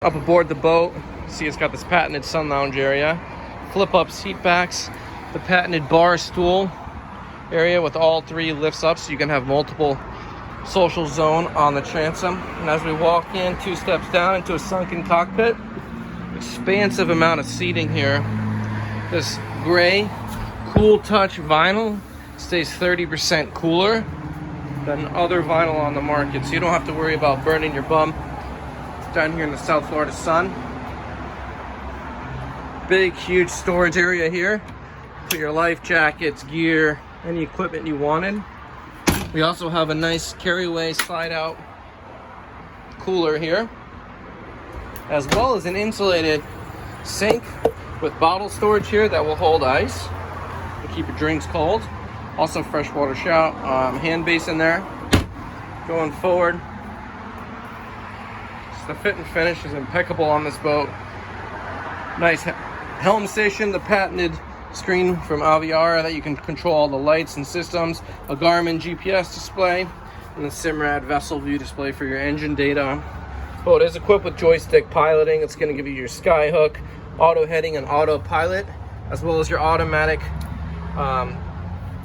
Up aboard the boat, see it's got this patented sun lounge area, flip up seat backs, the patented bar stool area with all three lifts up so you can have multiple social zone on the transom. And as we walk in, 2 steps down into a sunken cockpit, expansive amount of seating here. This gray cool touch vinyl stays 30% cooler than other vinyl on the market, so you don't have to worry about burning your bum down here in the South Florida sun. Big huge storage area here. Put your life jackets, gear, any equipment you wanted. We also have a nice carryaway slide out cooler here, as well as an insulated sink with bottle storage here that will hold ice to keep your drinks cold. Also freshwater shower, hand basin there. Going forward, the fit and finish is impeccable on this boat. Nice helm station, the patented screen from Aviara that you can control all the lights and systems, a Garmin GPS display, and the Simrad vessel view display for your engine data. Boat is equipped with joystick piloting. It's going to give you your sky hook, auto heading, and autopilot, as well as your automatic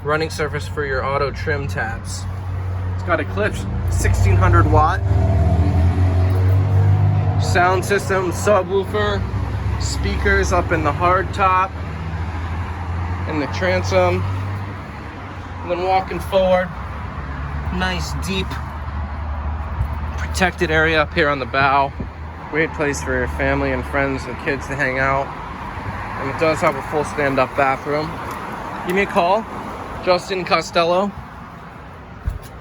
running surface for your auto trim tabs. It's got a Eclipse 1600 watt sound system, subwoofer, speakers up in the hard top, in the transom. And then walking forward, nice deep protected area up here on the bow. Great place for your family and friends and kids to hang out. And it does have a full stand-up bathroom. Give me a call, Justin Costello,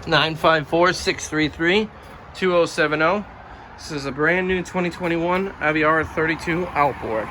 954-633-2070. This is a brand new 2021 Aviara 32 Outboard.